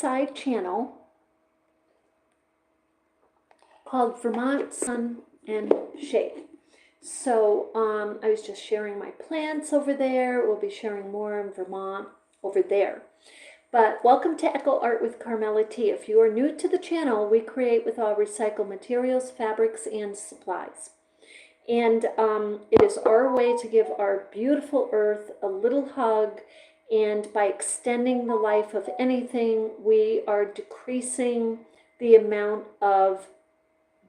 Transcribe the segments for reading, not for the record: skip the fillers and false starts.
side channel called Vermont Sun and Shade. So I was just sharing my plants over there. We'll be sharing more in Vermont over there. But welcome to Echo Art with Carmella-T. If you are new to the channel, we create with all recycled materials, fabrics, and supplies. And it is our way to give our beautiful earth a little hug. And by extending the life of anything, we are decreasing the amount of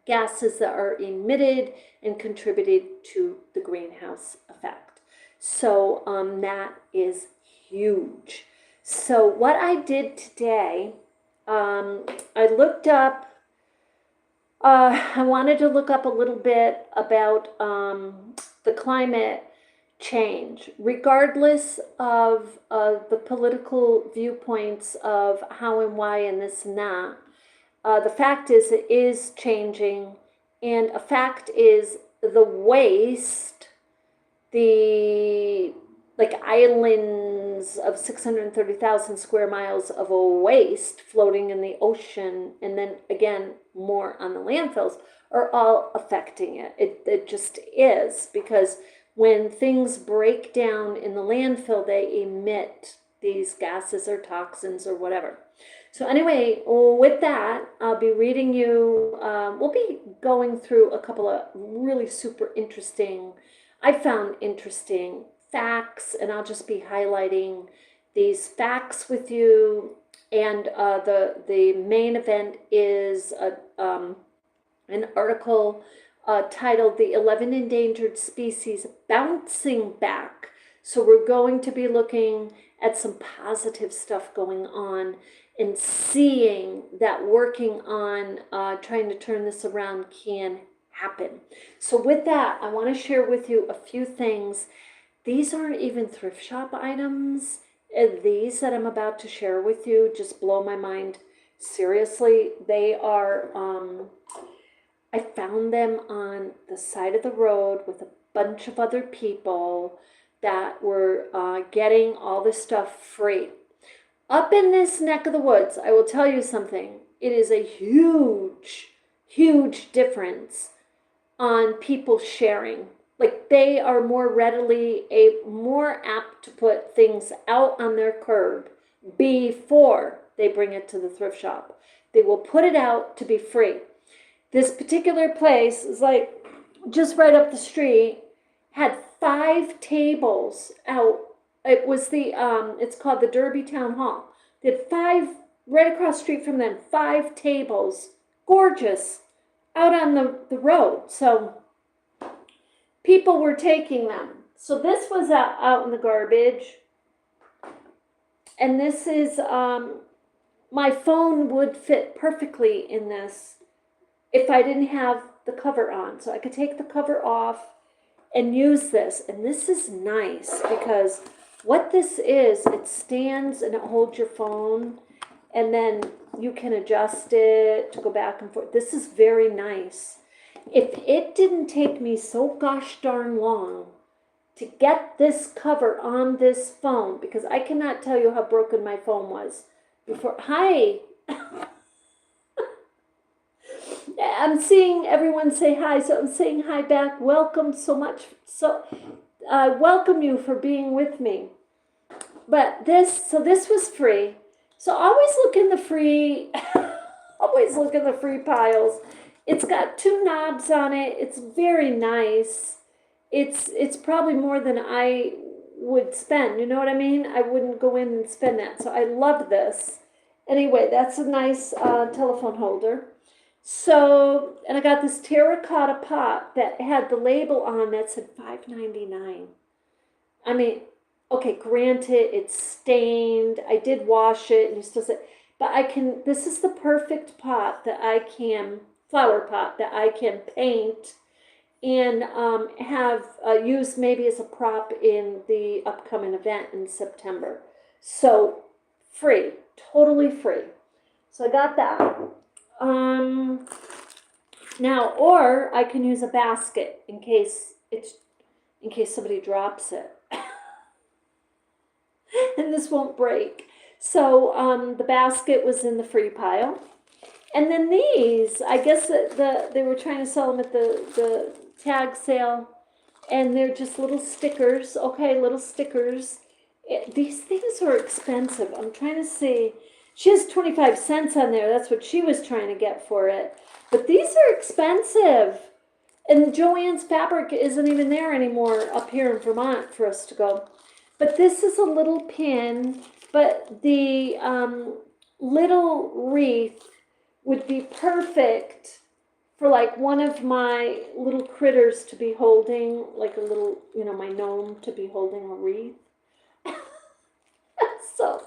gases that are emitted and contributed to the greenhouse effect. So that is huge. So what I did today, I looked up, I wanted to look up a little bit about the climate change, regardless of the political viewpoints of how and why and this and that. The fact is it is changing, and a fact is the waste, the islands of 630,000 square miles of waste floating in the ocean, and then again more on the landfills, are all affecting it. It just is, because when things break down in the landfill, they emit these gases or toxins or whatever. So anyway, with that, I'll be reading you, we'll be going through a couple of really super interesting, I found interesting facts, and I'll just be highlighting these facts with you. And the main event is an article titled "The 11 Endangered Species Bouncing Back." So we're going to be looking at some positive stuff going on and seeing that working on trying to turn this around can happen. So with that, I want to share with you a few things. These aren't even thrift shop items. These that I'm about to share with you just blow my mind. Seriously, they are, I found them on the side of the road with a bunch of other people that were getting all this stuff free. Up in this neck of the woods, I will tell you something. It is a huge, huge difference on people sharing. Like, they are more readily, more apt to put things out on their curb before they bring it to the thrift shop. They will put it out to be free. This particular place is like just right up the street, had 5 tables out. It was it's called the Derby Town Hall. They had 5, right across the street from them, 5 tables, gorgeous, out on the road. So people were taking them. So this was out in the garbage. And this is, my phone would fit perfectly in this if I didn't have the cover on. So I could take the cover off and use this. And this is nice because what this is, it stands and it holds your phone, and then you can adjust it to go back and forth. This is very nice. If it didn't take me so gosh darn long to get this cover on this phone, because I cannot tell you how broken my phone was before. Hi. I'm seeing everyone say hi, so I'm saying hi back. Welcome so much. So I welcome you for being with me. But this was free. So always look in the free, always look in the free piles. It's got 2 knobs on it. It's very nice. It's probably more than I would spend. You know what I mean? I wouldn't go in and spend that. So I love this. Anyway, that's a nice telephone holder. So, and I got this terracotta pot that had the label on that said $5.99. I mean, okay, granted, it's stained. I did wash it, and you still say, but I can, this is the perfect pot that I can, flower pot that I can paint and have used maybe as a prop in the upcoming event in September. So free, totally free. So I got that. Now, or I can use a basket in case somebody drops it. And this won't break. So the basket was in the free pile. And then these, I guess they were trying to sell them at the tag sale, and they're just little stickers. Okay, little stickers. These things are expensive. I'm trying to see. She has 25 cents on there. That's what she was trying to get for it. But these are expensive. And Joann's Fabric isn't even there anymore up here in Vermont for us to go. But this is a little pin, but the little wreath would be perfect for like one of my little critters to be holding, like a little, my gnome to be holding a wreath. So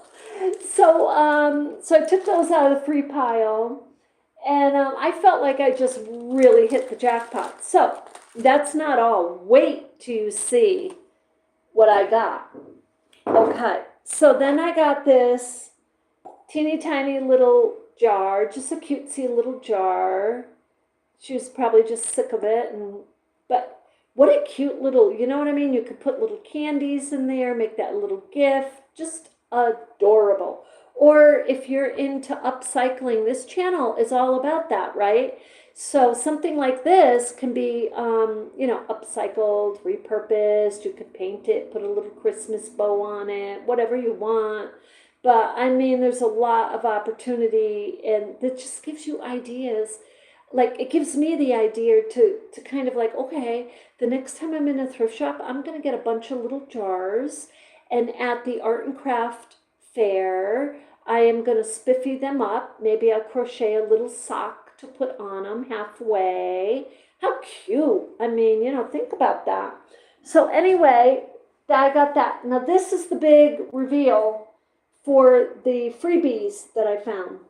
I took those out of the free pile, and I felt like I just really hit the jackpot. So that's not all. Wait till you see what I got. Okay, so then I got this teeny tiny little jar, just a cutesy little jar. She was probably just sick of it, but what a cute little, you know what I mean? You could put little candies in there, make that little gift, just adorable. Or if you're into upcycling, this channel is all about that, right? So something like this can be, upcycled, repurposed. You could paint it, put a little Christmas bow on it, whatever you want. But I mean, there's a lot of opportunity, and that just gives you ideas. Like, it gives me the idea to kind of like, okay, the next time I'm in a thrift shop, I'm going to get a bunch of little jars, and at the art and craft fair, I am going to spiffy them up. Maybe I'll crochet a little sock to put on them halfway. How cute. I mean, think about that. So anyway, I got that. Now this is the big reveal for the freebies that I found.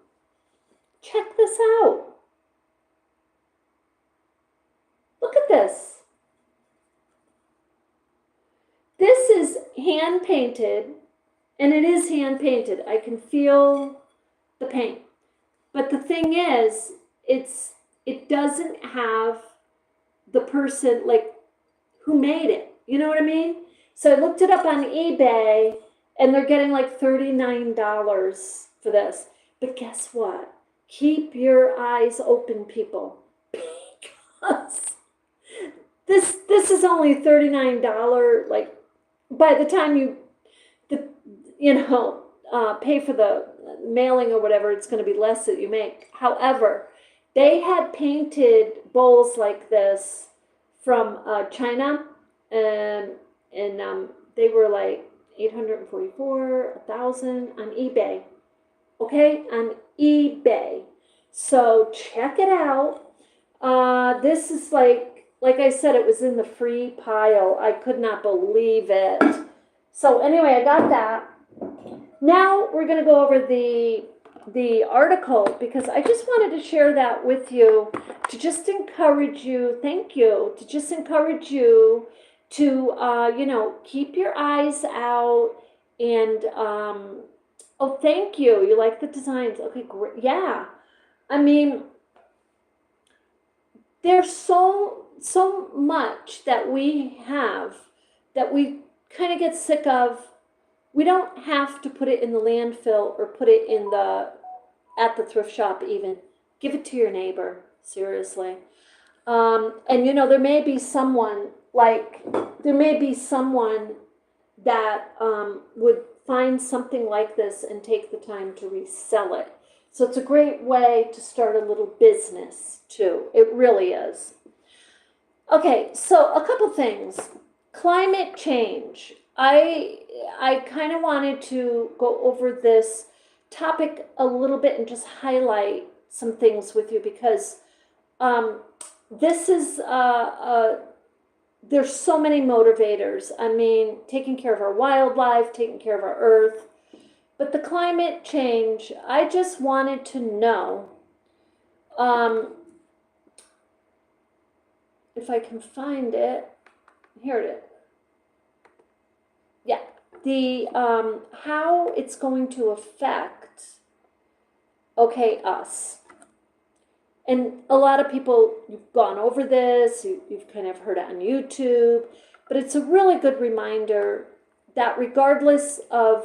Check this out. Look at this. This is hand painted, and it is hand painted. I can feel the paint. But the thing is, it doesn't have the person, like, who made it. You know what I mean? So I looked it up on eBay, and they're getting like $39 for this. But guess what? Keep your eyes open, people, because this is only $39. Like, by the time you pay for the mailing or whatever, it's going to be less that you make. However, they had painted bowls like this from China, and they were like $844, $1,000 on eBay. Okay, on eBay. So check it out. This is like I said, it was in the free pile. I could not believe it. So anyway, I got that. Now we're going to go over the article, because I just wanted to share that with you to just encourage you. Thank you. To just encourage you to, keep your eyes out, and, oh, thank you. You like the designs. Okay, great. Yeah. I mean, there's so much that we have that we kind of get sick of. We don't have to put it in the landfill or put it at the thrift shop even. Give it to your neighbor, seriously. And there may be someone that would find something like this and take the time to resell it. So it's a great way to start a little business too. It really is. Okay, so a couple things. Climate change. I kind of wanted to go over this topic a little bit and just highlight some things with you, because this is there's so many motivators. I mean, taking care of our wildlife, taking care of our earth, but the climate change, I just wanted to know, if I can find it. Here it is. Yeah, the how it's going to affect, us. And a lot of people, you've gone over this, you've kind of heard it on YouTube, but it's a really good reminder that regardless of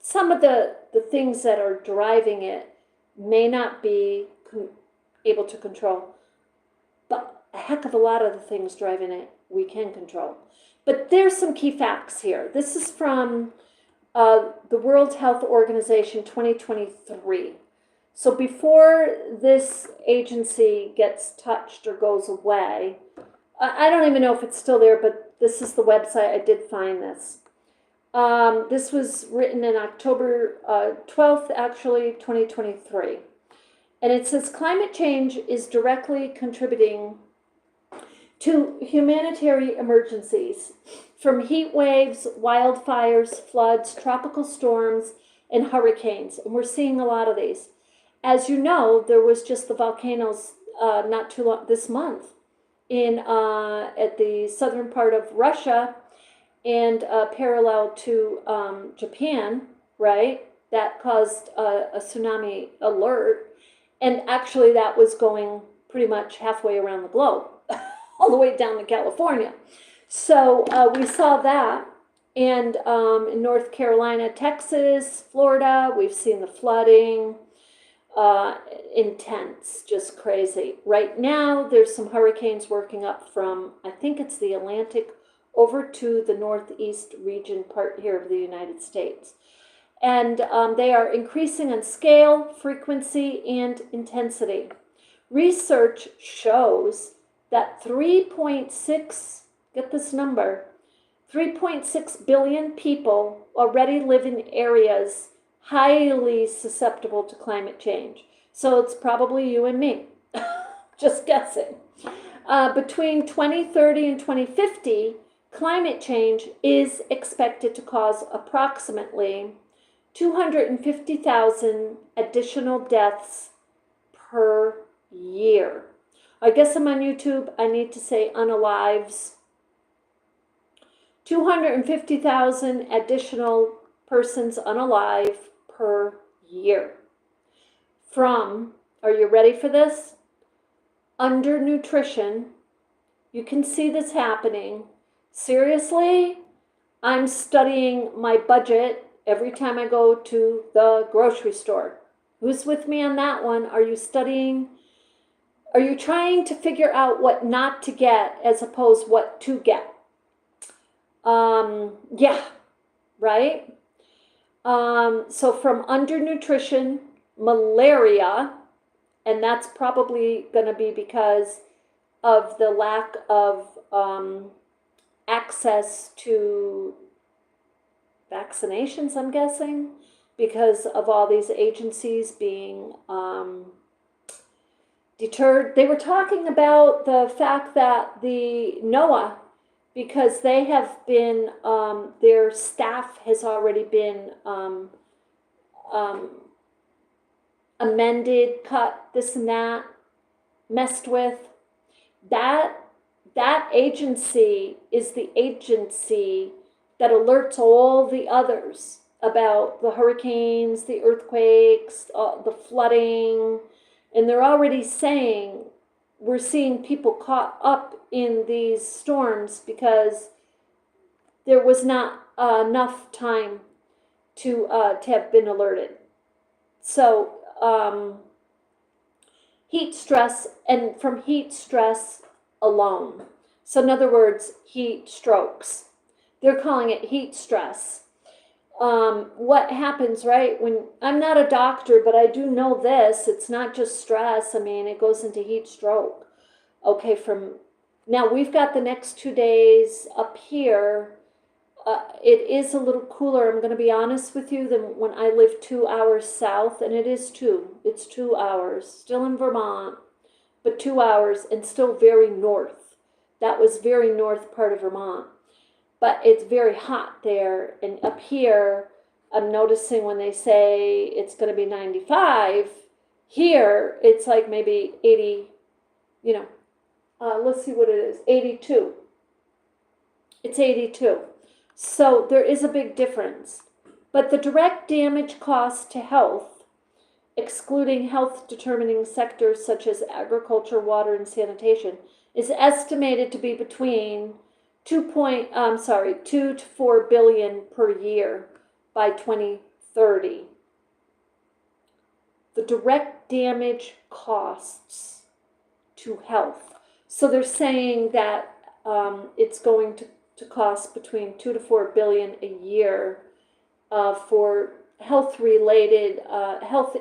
some of the things that are driving it may not be able to control, but a heck of a lot of the things driving it we can control. But there's some key facts here. This is from the World Health Organization 2023. So before this agency gets touched or goes away, I don't even know if it's still there, but this is the website. I did find this. This was written in October 12th, actually, 2023. And it says climate change is directly contributing to humanitarian emergencies, from heat waves, wildfires, floods, tropical storms, and hurricanes. And we're seeing a lot of these. As you know, there was just the volcanoes not too long, this month, in at the southern part of Russia, and parallel to Japan, right? That caused a tsunami alert. And actually that was going pretty much halfway around the globe, all the way down to California. So we saw that. And in North Carolina, Texas, Florida, we've seen the flooding, intense, just crazy. Right now, there's some hurricanes working up from, I think it's the Atlantic, over to the northeast region part here of the United States. And they are increasing in scale, frequency, and intensity. Research shows that 3.6, get this number, 3.6 billion people already live in areas highly susceptible to climate change. So it's probably you and me, just guessing. Between 2030 and 2050, climate change is expected to cause approximately 250,000 additional deaths per year. I guess I'm on YouTube. I need to say unalives. 250,000 additional persons unalive per year. From, are you ready for this? Undernutrition. You can see this happening. Seriously, I'm studying my budget every time I go to the grocery store. Who's with me on that one? Are you studying? Are you trying to figure out what not to get as opposed what to get? Yeah, right? So from undernutrition, malaria, and that's probably going to be because of the lack of access to vaccinations, I'm guessing, because of all these agencies being deterred. They were talking about the fact that the NOAA, because they have been, their staff has already been amended, cut, this and that, messed with. That agency is the agency that alerts all the others about the hurricanes, the earthquakes, the flooding, and they're already saying we're seeing people caught up in these storms because there was not enough time to have been alerted. So heat stress, and from heat stress alone. So in other words, heat strokes. They're calling it heat stress. What happens, right? When I'm not a doctor, but I do know this, it's not just stress. I mean, it goes into heat stroke. Okay, from now we've got the next 2 days up here. It is a little cooler, I'm going to be honest with you, than when I live 2 hours south, and it is it's 2 hours, still in Vermont, but 2 hours, and still very north. That was very north part of Vermont. But it's very hot there, and up here, I'm noticing when they say it's going to be 95, here, it's like maybe 80, you know, let's see what it is, 82. It's 82. So there is a big difference. But the direct damage cost to health, excluding health determining sectors such as agriculture, water, and sanitation, is estimated to be between 2 to 4 billion per year by 2050. 2030, the direct damage costs to health. So they're saying that it's going to cost between 2 to 4 billion a year for health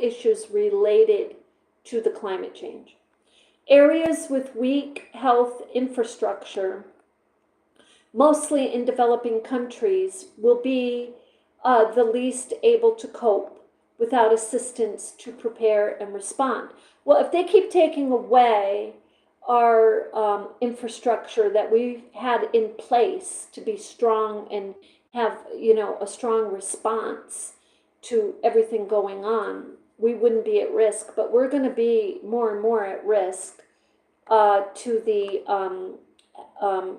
issues related to the climate change. Areas with weak health infrastructure, mostly in developing countries, will be the least able to cope without assistance to prepare and respond. Well, if they keep taking away our infrastructure that we've had in place to be strong and have, a strong response to everything going on, we wouldn't be at risk, but we're going to be more and more at risk to the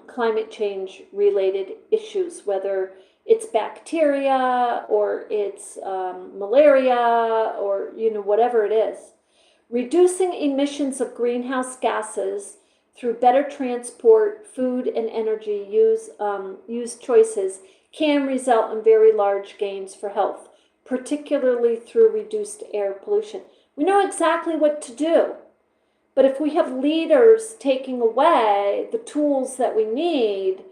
climate change related issues, whether it's bacteria or it's malaria or, whatever it is. Reducing emissions of greenhouse gases through better transport, food, and energy use choices can result in very large gains for health, particularly through reduced air pollution. We know exactly what to do, but if we have leaders taking away the tools that we need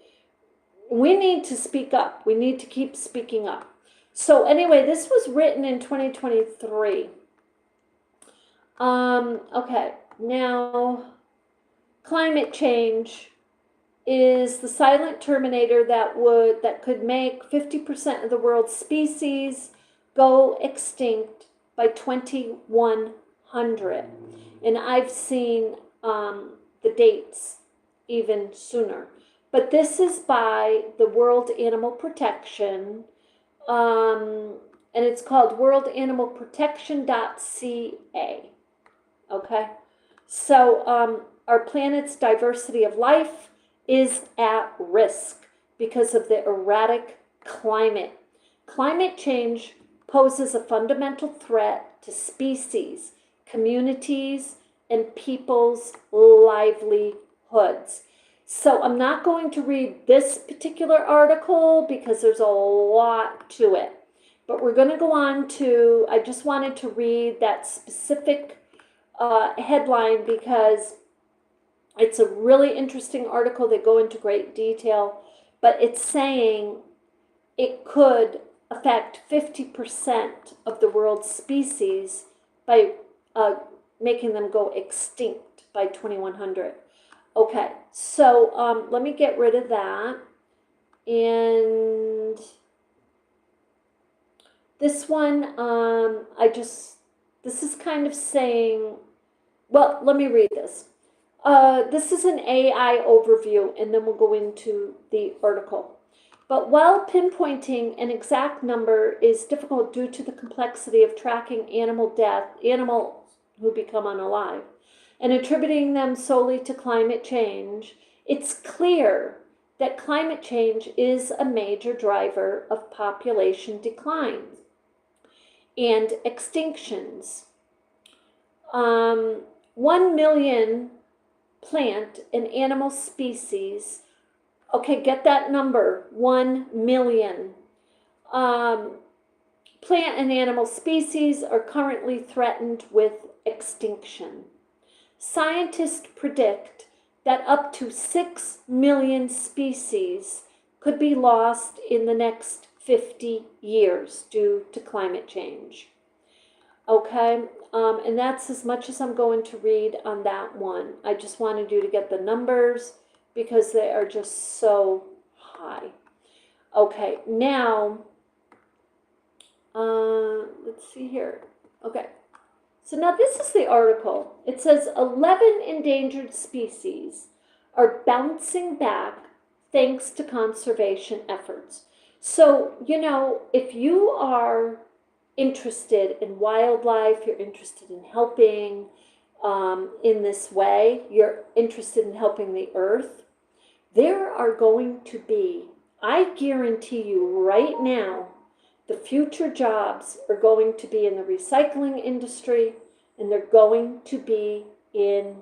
to speak up. We need to keep speaking up. So anyway, this was written in 2023. Okay, now climate change is the silent terminator that could make 50% of the world's species go extinct by 2100. And I've seen the dates even sooner. But this is by the World Animal Protection, and it's called worldanimalprotection.ca. Okay? So our planet's diversity of life is at risk because of the erratic climate. Climate change poses a fundamental threat to species, communities, and people's livelihoods. So I'm not going to read this particular article because there's a lot to it. But we're going to go on to, I just wanted to read that specific headline because it's a really interesting article. They go into great detail, but it's saying it could affect 50% of the world's species by making them go extinct by 2100. Okay, so let me get rid of that. And this one, this is kind of saying, well, let me read this. This is an AI overview, and then we'll go into the article. But while pinpointing an exact number is difficult due to the complexity of tracking animals who become unalive, and attributing them solely to climate change, it's clear that climate change is a major driver of population decline and extinctions. 1 million plant and animal species, okay, get that number, 1 million. Plant and animal species are currently threatened with extinction. Scientists predict that up to 6 million species could be lost in the next 50 years due to climate change. Okay, and that's as much as I'm going to read on that one. I just wanted you to get the numbers because they are just so high. Okay, now, let's see here. Okay. So now this is the article. It says 11 endangered species are bouncing back thanks to conservation efforts. So, if you are interested in wildlife, you're interested in helping in this way, you're interested in helping the earth, there are going to be, I guarantee you right now, the future jobs are going to be in the recycling industry, and they're going to be in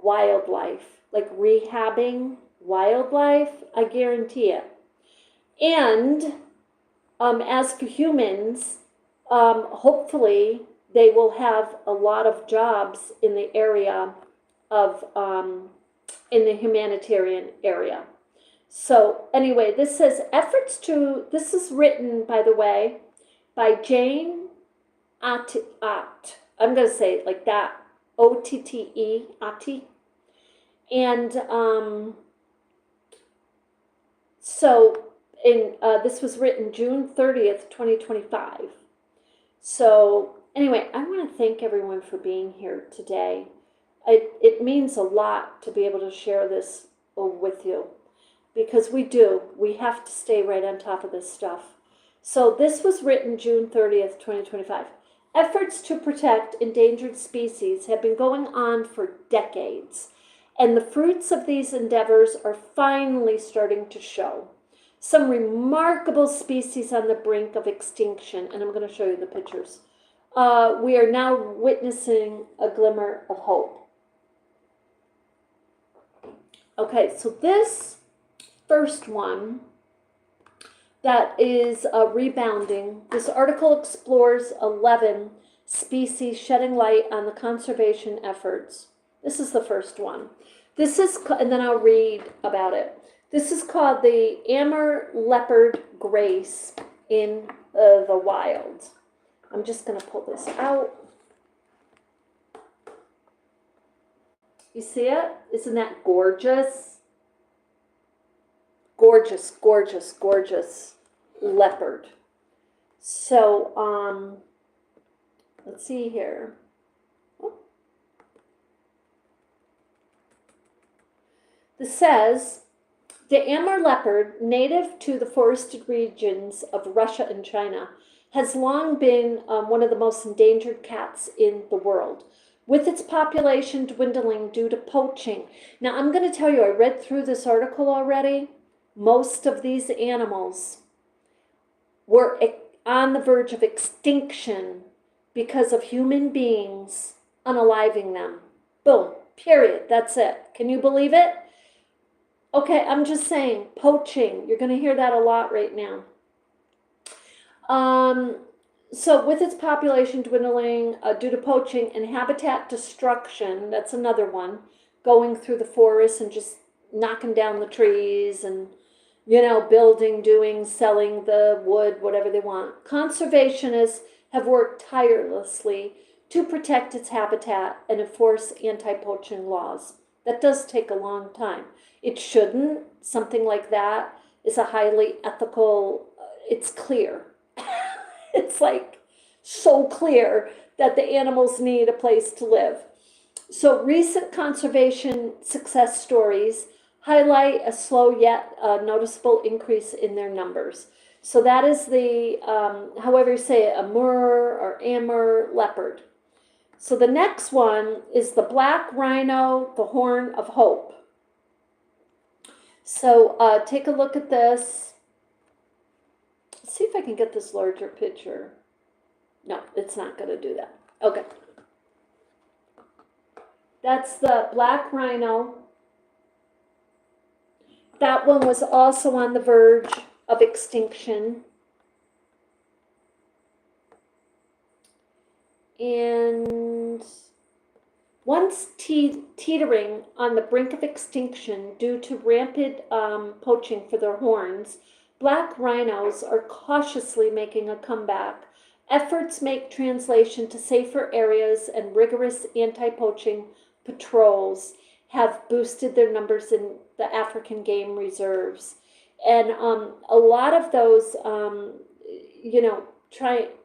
wildlife, like rehabbing wildlife, I guarantee it. And as for humans, hopefully they will have a lot of jobs in the area of, in the humanitarian area. So anyway, this says this is written, by the way, by Jane Ott. I'm going to say it like that, Otte, Otte. And this was written June 30th, 2025. So anyway, I want to thank everyone for being here today. It means a lot to be able to share this with you, because we have to stay right on top of this stuff. So this was written June 30th, 2025. Efforts to protect endangered species have been going on for decades, and the fruits of these endeavors are finally starting to show. Some remarkable species on the brink of extinction, and I'm going to show you the pictures. We are now witnessing a glimmer of hope. Okay, so this first one that is rebounding, this article explores 11 species shedding light on the conservation efforts. This is the first one. This is, and then I'll read about it. This is called the Amur leopard grace in the wild. I'm just going to pull this out. You see it? Isn't that gorgeous? Gorgeous, gorgeous, gorgeous leopard. So, let's see here. This says, the Amur leopard, native to the forested regions of Russia and China, has long been one of the most endangered cats in the world, with its population dwindling due to poaching. Now, I'm going to tell you, I read through this article already. Most of these animals were on the verge of extinction because of human beings unaliving them. Boom, period, that's it. Can you believe it? Okay, I'm just saying, poaching, you're going to hear that a lot right now. So with its population dwindling due to poaching and habitat destruction, that's another one, going through the forest and just knocking down the trees and, building, doing, selling the wood, whatever they want. Conservationists have worked tirelessly to protect its habitat and enforce anti-poaching laws. That does take a long time. It shouldn't. Something like that is a highly ethical, it's clear. It's like so clear that the animals need a place to live. So recent conservation success stories highlight a slow yet noticeable increase in their numbers. So that is the, however you say it, Amur or Amur leopard. So the next one is the black rhino, the horn of hope. So take a look at this. Let's see if I can get this larger picture. No, it's not going to do that. Okay. That's the black rhino. That one was also on the verge of extinction. And once teetering on the brink of extinction due to rampant poaching for their horns, black rhinos are cautiously making a comeback. Efforts make translation to safer areas and rigorous anti-poaching patrols have boosted their numbers in the African game reserves. And a lot of those,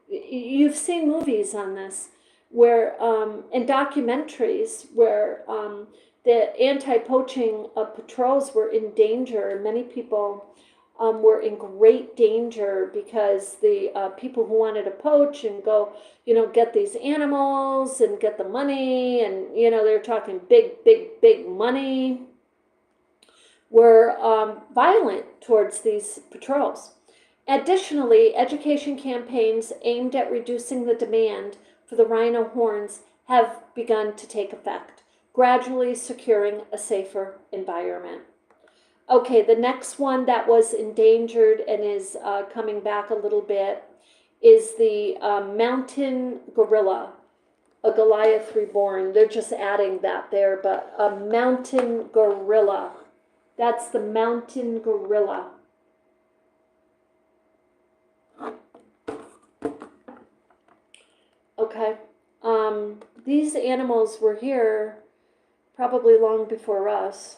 you've seen movies on this where, and documentaries where the anti-poaching patrols were in danger. Many people were in great danger because the people who wanted to poach and go, get these animals and get the money, and, they're talking big, big, big money, were violent towards these patrols. Additionally, education campaigns aimed at reducing the demand for the rhino horns have begun to take effect, gradually securing a safer environment. Okay, the next one that was endangered and is coming back a little bit is the mountain gorilla, a Goliath reborn. They're just adding that there, but a mountain gorilla. That's the mountain gorilla. Okay. These animals were here probably long before us.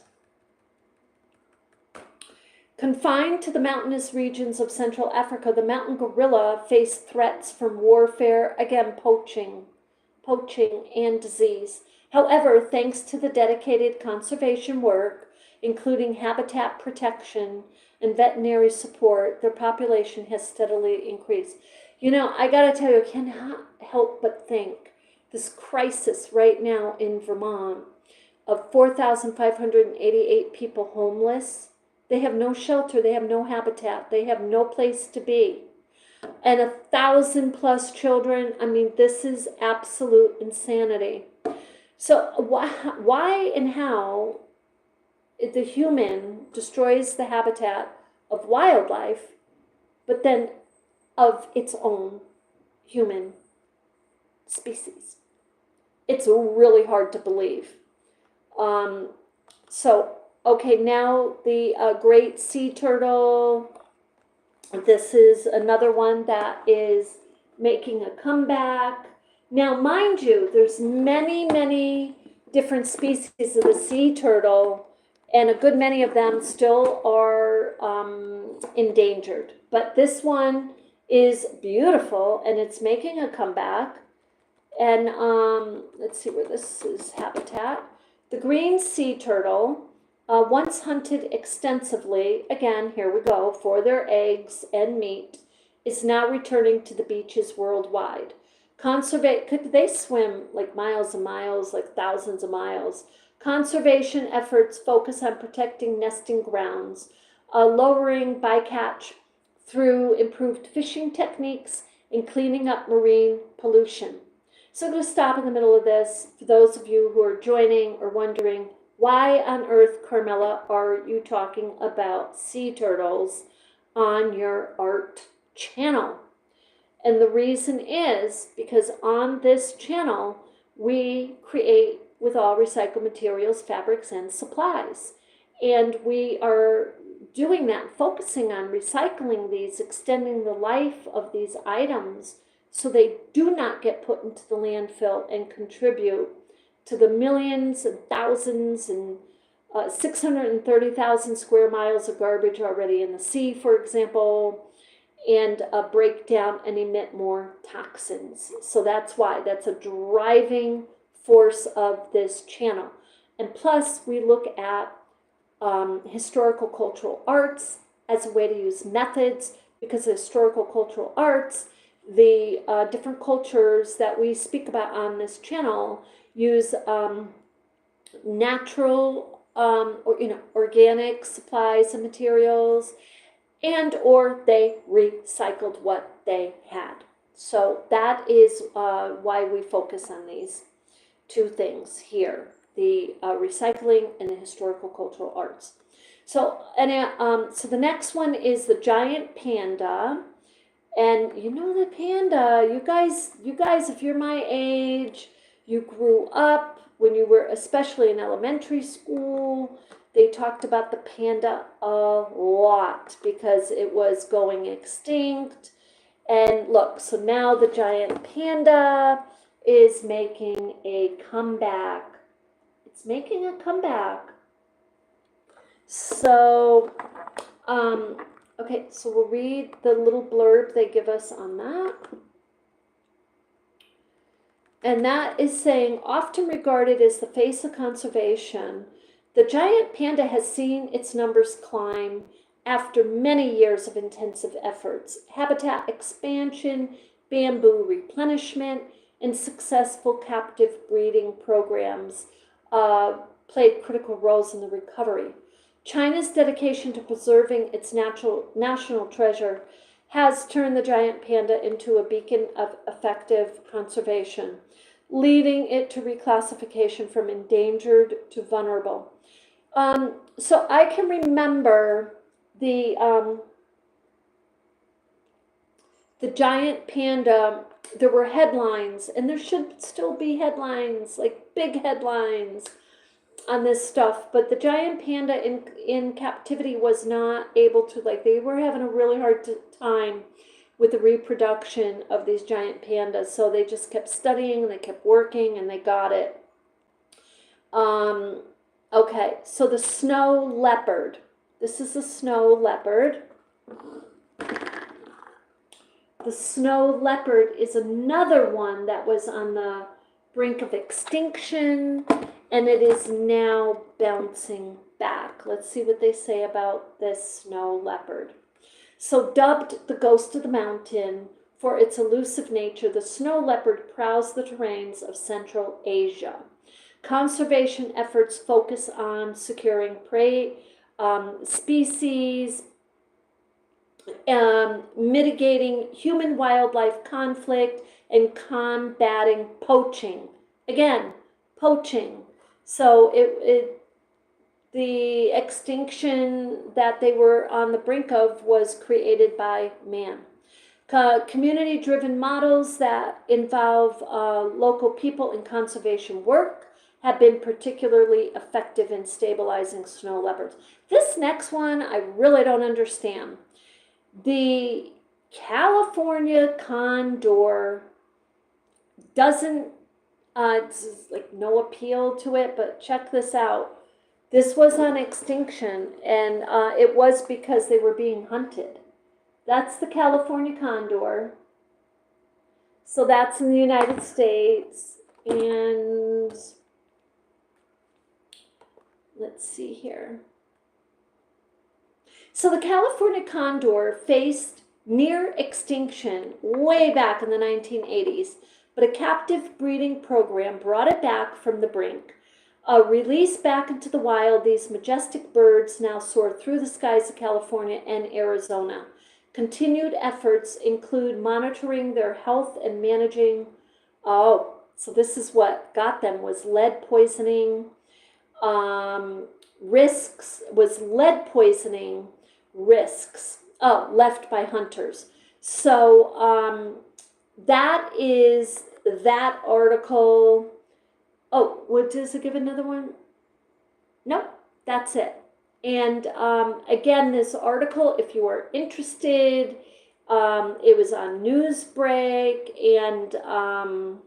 Confined to the mountainous regions of Central Africa, the mountain gorilla faced threats from warfare, again, poaching and disease. However, thanks to the dedicated conservation work, including habitat protection and veterinary support, their population has steadily increased. You know, I gotta tell you, I cannot help but think this crisis right now in Vermont of 4,588 people homeless. They have no shelter, they have no habitat, they have no place to be. And 1,000+ children. I mean, this is absolute insanity. So why and how the human destroys the habitat of wildlife, but then of its own human species? It's really hard to believe. Okay, now the great sea turtle. This is another one that is making a comeback. Now, mind you, there's many different species of the sea turtle, and a good many of them still are endangered. But this one is beautiful, and it's making a comeback. And let's see where this is habitat. The green sea turtle, once hunted extensively, again, here we go, for their eggs and meat, is now returning to the beaches worldwide. They swim like miles and miles, like thousands of miles. Conservation efforts focus on protecting nesting grounds, lowering bycatch through improved fishing techniques, and cleaning up marine pollution. So I'm going to stop in the middle of this for those of you who are joining or wondering, why on earth, Carmella, are you talking about sea turtles on your art channel? And the reason is because on this channel, we create with all recycled materials, fabrics, and supplies. And we are doing that, focusing on recycling these, extending the life of these items so they do not get put into the landfill and contribute to the millions and thousands and 630,000 square miles of garbage already in the sea, for example, and break down and emit more toxins. So that's why, that's a driving force of this channel. And plus, we look at historical cultural arts as a way to use methods, because historical cultural arts, the different cultures that we speak about on this channel use natural or organic supplies and materials, and or they recycled what they had. So that is why we focus on these two things here, the recycling and the historical cultural arts. So so the next one is the giant panda. And you know the panda, you guys, if you're my age, you grew up when you were especially in elementary school, they talked about the panda a lot because it was going extinct. And look, so now the giant panda is making a comeback. It's making a comeback. So, okay, so we'll read the little blurb they give us on that. And that is saying, often regarded as the face of conservation, the giant panda has seen its numbers climb after many years of intensive efforts. Habitat expansion, bamboo replenishment, and successful captive breeding programs played critical roles in the recovery. China's dedication to preserving its national treasure has turned the giant panda into a beacon of effective conservation, leading it to reclassification from endangered to vulnerable. So I can remember the the giant panda, there were headlines, and there should still be headlines, like big headlines on this stuff, but the giant panda in captivity was not able to, like, they were having a really hard time with the reproduction of these giant pandas, so they just kept studying and they kept working and they got it. Okay, so the snow leopard. This is a snow leopard. The snow leopard is another one that was on the brink of extinction, and it is now bouncing back. Let's see what they say about this snow leopard. So, dubbed the ghost of the mountain for its elusive nature, the snow leopard prowls the terrains of Central Asia. Conservation efforts focus on securing prey species, mitigating human-wildlife conflict, and combating poaching. Again, poaching. So the extinction that they were on the brink of was created by man. Community-driven models that involve local people in conservation work have been particularly effective in stabilizing snow leopards. This next one, I really don't understand. The California condor doesn't, it's like no appeal to it, but check this out. This was on extinction, and it was because they were being hunted. That's the California condor. So that's in the United States, and let's see here. So the California condor faced near extinction way back in the 1980s, but a captive breeding program brought it back from the brink. Released back into the wild, these majestic birds now soar through the skies of California and Arizona. Continued efforts include monitoring their health and managing, so this is what got them, was lead poisoning. Risks was lead poisoning risks left by hunters. So that is that article. Oh, what does it give another one? Nope, that's it. And again, this article, if you are interested, it was on Newsbreak, and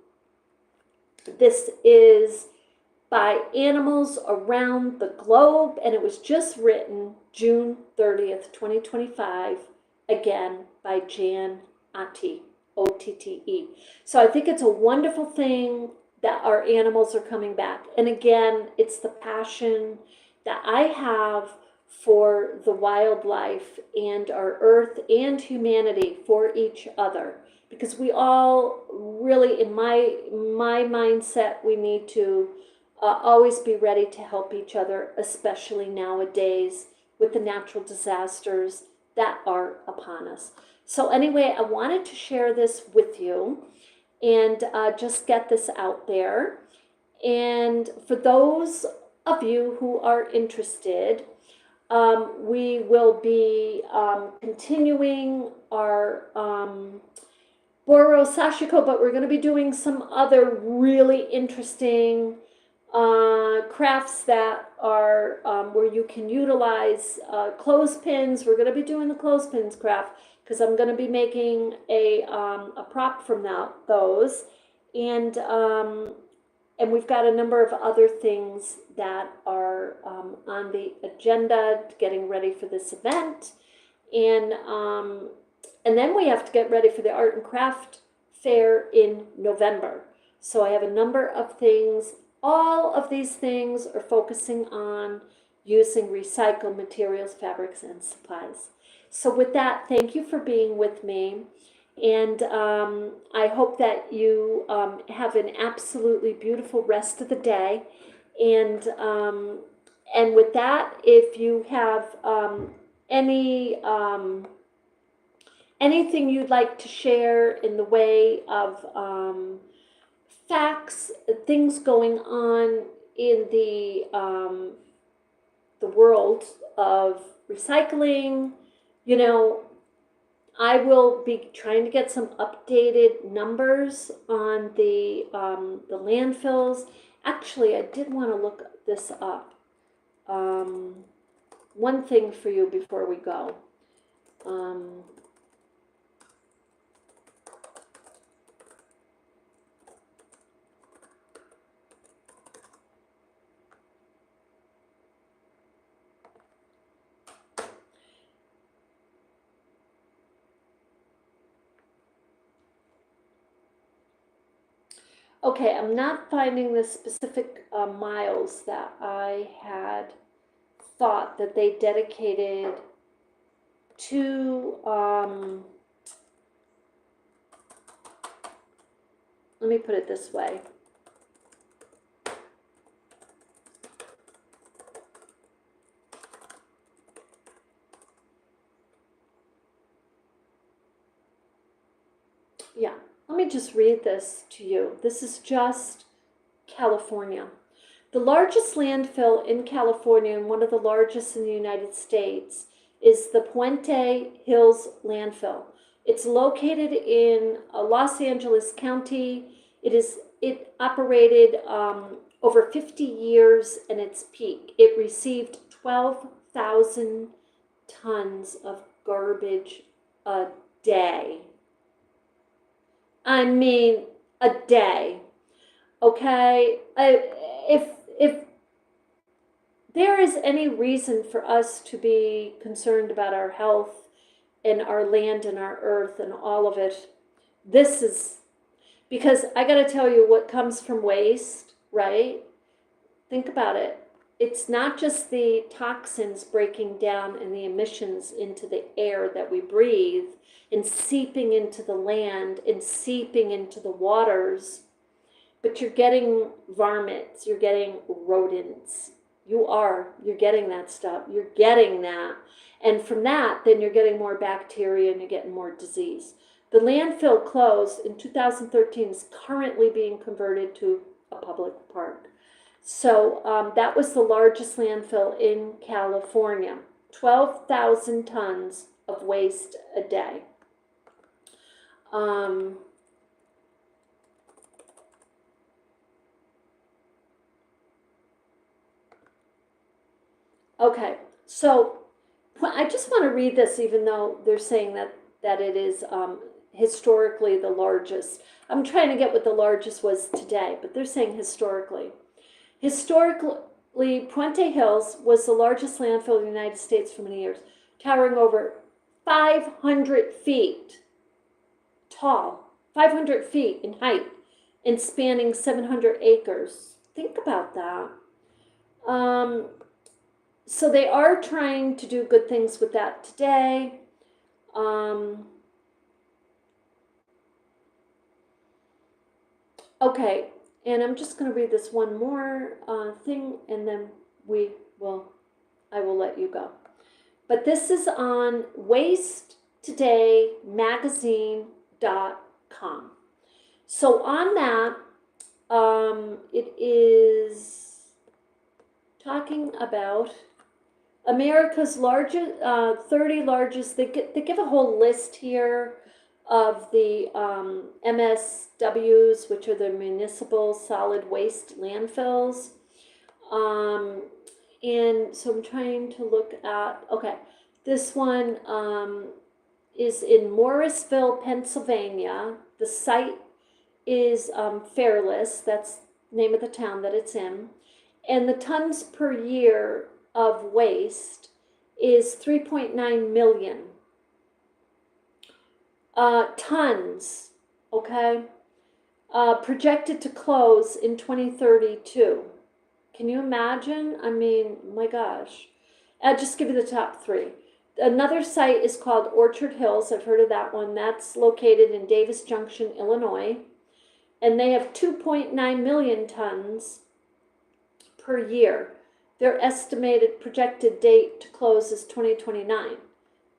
this is by animals around the globe, and it was just written June 30th, 2025, again by Jan Otte, O-T-T-E. So I think it's a wonderful thing that our animals are coming back. And again, it's the passion that I have for the wildlife and our earth and humanity for each other. Because we all really, in my mindset, we need to always be ready to help each other, especially nowadays with the natural disasters that are upon us. So anyway, I wanted to share this with you and just get this out there. And for those of you who are interested, we will be continuing our Boro Sashiko, but we're going to be doing some other really interesting crafts that are where you can utilize clothespins. We're going to be doing the clothespins craft because I'm going to be making a prop from those, and we've got a number of other things that are on the agenda, getting ready for this event, and then we have to get ready for the art and craft fair in November. So I have a number of things. All of these things are focusing on using recycled materials, fabrics, and supplies. So with that, thank you for being with me. And I hope that you have an absolutely beautiful rest of the day. And with that, if you have anything you'd like to share in the way of facts, things going on in the world of recycling, you know, I will be trying to get some updated numbers on the landfills. Actually, I did want to look this up. One thing for you before we go. Okay, I'm not finding the specific miles that I had thought that they dedicated to, let me put it this way. Yeah, let me just read this to you. This is just California. The largest landfill in California, and one of the largest in the United States, is the Puente Hills landfill. It's located in Los Angeles County. It operated over 50 years, and its peak. It received 12,000 tons of garbage a day. I mean, a day. Okay, if there is any reason for us to be concerned about our health and our land and our earth and all of it, this is, because I got to tell you what comes from waste, right? Think about it. It's not just the toxins breaking down and the emissions into the air that we breathe and seeping into the land and seeping into the waters, but you're getting varmints, you're getting rodents. You're getting that stuff. You're getting that. And from that, then you're getting more bacteria and you're getting more disease. The landfill closed in 2013 is currently being converted to a public park. So that was the largest landfill in California. 12,000 tons of waste a day. Okay, so I just want to read this, even though they're saying that it is historically the largest. I'm trying to get what the largest was today, but they're saying historically. Historically, Puente Hills was the largest landfill in the United States for many years, towering over 500 feet tall, 500 feet in height, and spanning 700 acres. Think about that. So they are trying to do good things with that today. Okay, and I'm just going to read this one more thing, and then I will let you go. But this is on wastetodaymagazine.com. So on that, it is talking about America's largest, 30 largest, they give a whole list here of the MSWs, which are the municipal solid waste landfills. And so I'm trying to look at, okay, this one is in Morrisville, Pennsylvania. The site is Fairless, that's the name of the town that it's in. And the tons per year of waste is 3.9 million tons, okay? Projected to close in 2032. Can you imagine? I mean, my gosh. I'll just give you the top three. Another site is called Orchard Hills. I've heard of that one. That's located in Davis Junction, Illinois. And they have 2.9 million tons per year. Their estimated projected date to close is 2029.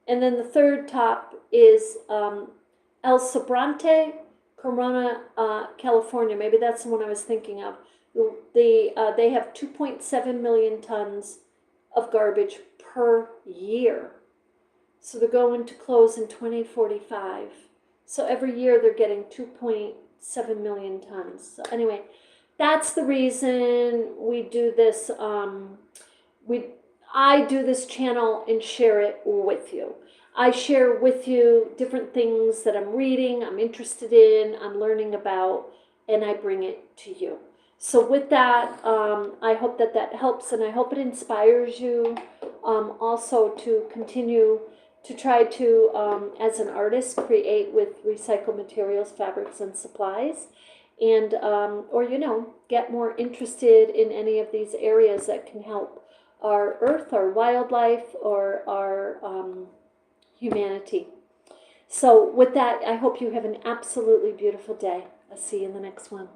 And then the third top is El Sobrante, Corona, California. Maybe that's the one I was thinking of. They have 2.7 million tons of garbage per year. So they're going to close in 2045. So every year they're getting 2.7 million tons. So anyway, that's the reason we do this. I do this channel and share it with you. I share with you different things that I'm reading, I'm interested in, I'm learning about, and I bring it to you. So with that, I hope that that helps, and I hope it inspires you also to continue to try to, as an artist, create with recycled materials, fabrics, and supplies, and or get more interested in any of these areas that can help our earth, our wildlife, or our humanity. So with that, I hope you have an absolutely beautiful day. I'll see you in the next one.